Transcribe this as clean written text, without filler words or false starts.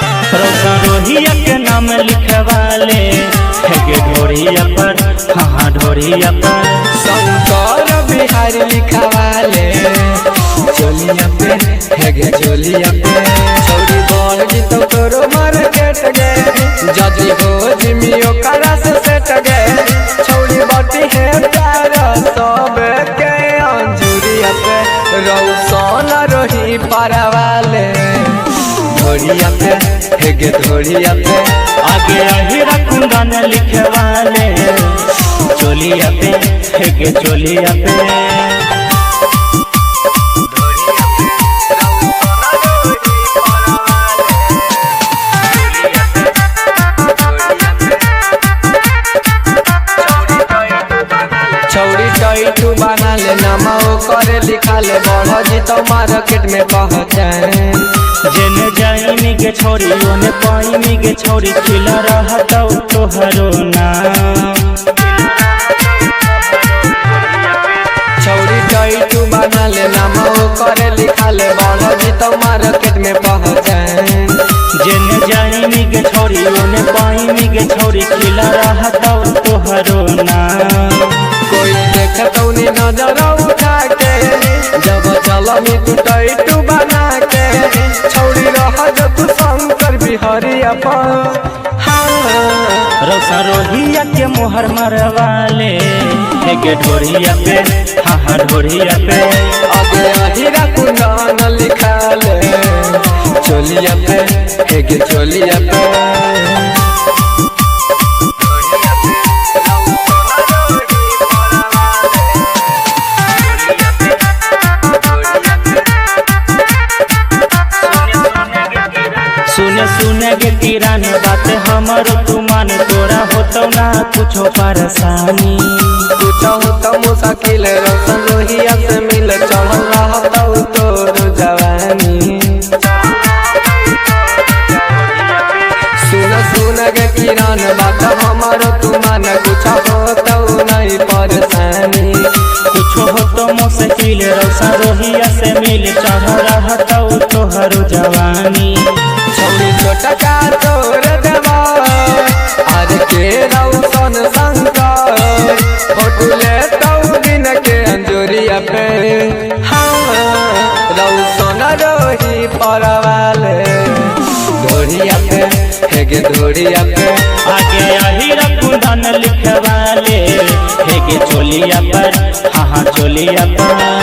रोहिया के नाम लिखवाले ढोरिया पर, हाँ ढोरिया पर शंकर बिहार लिखवाले चोलिया पे हेगे चोलिया पे छौरी बढ़ जीतो तोरो मार्केट गे जदी हो जिमियो करा से सेट गे छौरी बाटी है प्यार सब के अंजुरिया पे रौसन रोही परवाले ढोरिया पे हेगे ढोरिया पे आगे अहिरा कुंदन लिखवाले चोलिया पे हेगे चोलिया पे। छौरी टैटू बना ले नामा करे लिखा ले बढ़ जीतो मार्केट में पहचान जेने जाइनी के छोरी ओने पाइनी के छोरी खिला रहता तोहरो नाम। छौरी टैटू बना ले नामा करे लिखा ले बढ़ जीतो मार्केट में पहचान जेने जाइनी के छोरी ओने पाइनी के छोरी खिला रहता तोहरो नाम। कोई देखतो नी नजर उठा के जब चलनी तू टैटू बना के छौरी रह तू शंकर बिहारिया पर रौसा रोहिया के मोहर मरवाले हेगे ढोरिया पे, हाँ हाँ ढोरिया पे आगे अहिरा कुंदन लिखा ले चोलिया पे हेगे चोलिया पे। सुने सुने गे किरान बात हमर तुमान तोरा होतो ना कुछो परेशानी कुछ होता मुश्किल रौशन रोहिया से मिल चढ़ल रहता तोर जवानी सुन सुन गे किरान बात हमर तुमान कुछ होता नहीं परेशानी कुछो होतो मुश्किल रौसा रोहिया से मिल चढ़ल रहता तोहर जवानी। छौरी छोटा का तोर देवा आज के रौशन शंकर फोटो ले दिन के अंजोरिया पे हाँ रौशन रोही परवाले ढोरिया पे हेगे ढोरिया पे आगे अहिरा कुंदन लिखवाले हेगे चोलिया पर, हाँ हाँ चोलिया पर।